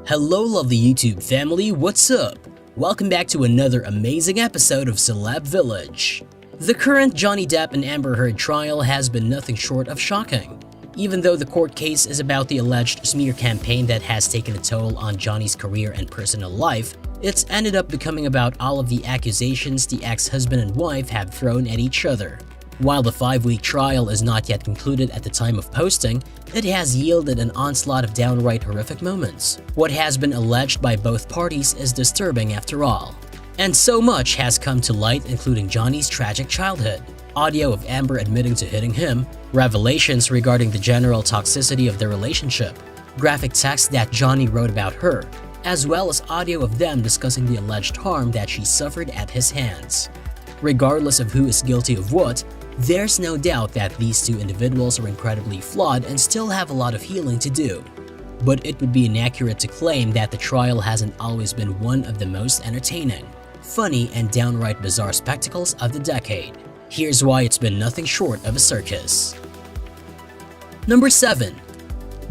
Hello lovely YouTube family, what's up? Welcome back to another amazing episode of Celeb Village. The current Johnny Depp and Amber Heard trial has been nothing short of shocking. Even though the court case is about the alleged smear campaign that has taken a toll on Johnny's career and personal life, it's ended up becoming about all of the accusations the ex-husband and wife have thrown at each other. While the 5-week trial is not yet concluded at the time of posting, it has yielded an onslaught of downright horrific moments. What has been alleged by both parties is disturbing after all. And so much has come to light, including Johnny's tragic childhood, audio of Amber admitting to hitting him, revelations regarding the general toxicity of their relationship, graphic text that Johnny wrote about her, as well as audio of them discussing the alleged harm that she suffered at his hands. Regardless of who is guilty of what, there's no doubt that these two individuals are incredibly flawed and still have a lot of healing to do. But it would be inaccurate to claim that the trial hasn't always been one of the most entertaining, funny, and downright bizarre spectacles of the decade. Here's why it's been nothing short of a circus. Number 7.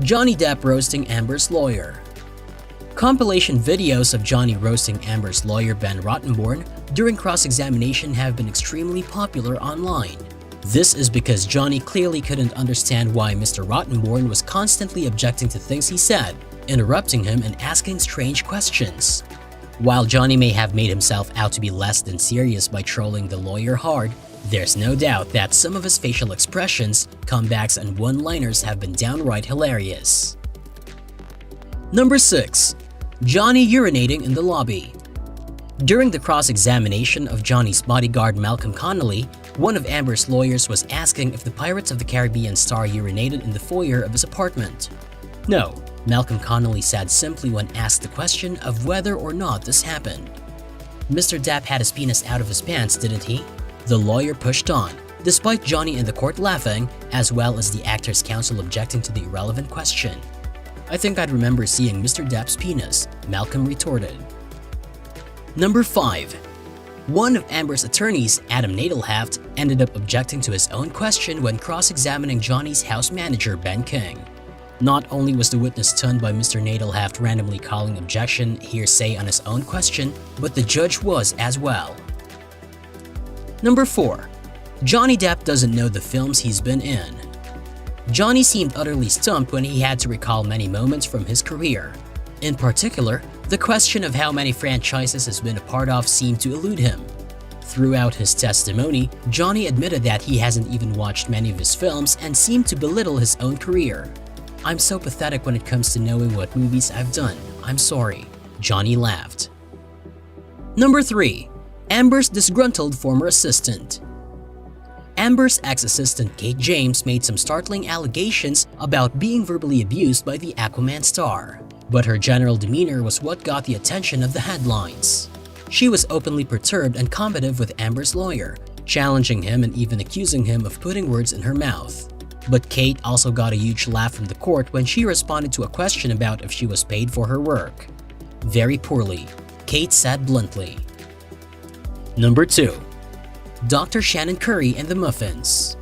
Johnny Depp roasting Amber's lawyer. Compilation videos of Johnny roasting Amber's lawyer Ben Rottenborn during cross-examination have been extremely popular online. This is because Johnny clearly couldn't understand why Mr. Rottenborn was constantly objecting to things he said, interrupting him and asking strange questions. While Johnny may have made himself out to be less than serious by trolling the lawyer hard, there's no doubt that some of his facial expressions, comebacks, and one-liners have been downright hilarious. Number 6. Johnny urinating in the lobby. During the cross-examination of Johnny's bodyguard Malcolm Connolly, one of Amber's lawyers was asking if the Pirates of the Caribbean star urinated in the foyer of his apartment. No, Malcolm Connolly said simply when asked the question of whether or not this happened. Mr. Depp had his penis out of his pants, didn't he? The lawyer pushed on, despite Johnny in the court laughing, as well as the actor's counsel objecting to the irrelevant question. I think I'd remember seeing Mr. Depp's penis, Malcolm retorted. Number 5. One of Amber's attorneys, Adam Nadelhaft, ended up objecting to his own question when cross-examining Johnny's house manager, Ben King. Not only was the witness stunned by Mr. Nadelhaft randomly calling objection hearsay on his own question, but the judge was as well. Number 4. Johnny Depp doesn't know the films he's been in. Johnny seemed utterly stumped when he had to recall many moments from his career. In particular, the question of how many franchises he's been a part of seemed to elude him. Throughout his testimony, Johnny admitted that he hasn't even watched many of his films and seemed to belittle his own career. "I'm so pathetic when it comes to knowing what movies I've done. I'm sorry," Johnny laughed. Number 3. Amber's disgruntled former assistant. Amber's ex-assistant Kate James made some startling allegations about being verbally abused by the Aquaman star, but her general demeanor was what got the attention of the headlines. She was openly perturbed and combative with Amber's lawyer, challenging him and even accusing him of putting words in her mouth. But Kate also got a huge laugh from the court when she responded to a question about if she was paid for her work. "Very poorly," Kate said bluntly. Number 2. Dr. Shannon Curry and the Muffins.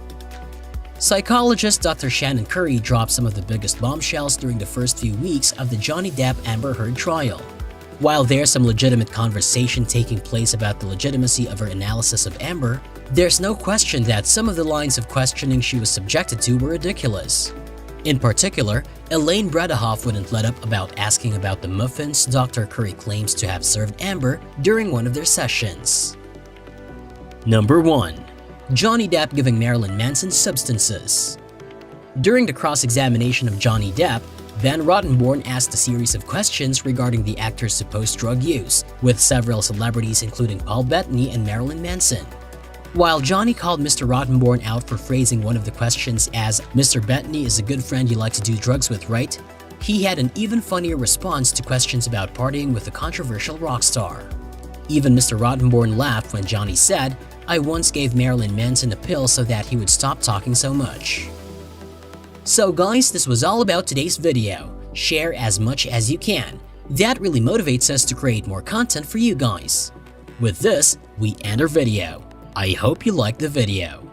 Psychologist Dr. Shannon Curry dropped some of the biggest bombshells during the first few weeks of the Johnny Depp-Amber Heard trial. While there's some legitimate conversation taking place about the legitimacy of her analysis of Amber, there's no question that some of the lines of questioning she was subjected to were ridiculous. In particular, Elaine Bredehoff wouldn't let up about asking about the muffins Dr. Curry claims to have served Amber during one of their sessions. Number 1. Johnny Depp giving Marilyn Manson substances. During the cross-examination of Johnny Depp, Ben Rottenborn asked a series of questions regarding the actor's supposed drug use, with several celebrities including Paul Bettany and Marilyn Manson. While Johnny called Mr. Rottenborn out for phrasing one of the questions as, "Mr. Bettany is a good friend you like to do drugs with, right?" he had an even funnier response to questions about partying with a controversial rock star. Even Mr. Rottenborn laughed when Johnny said, "I once gave Marilyn Manson a pill so that he would stop talking so much." So guys, this was all about today's video. Share as much as you can. That really motivates us to create more content for you guys. With this, we end our video. I hope you liked the video.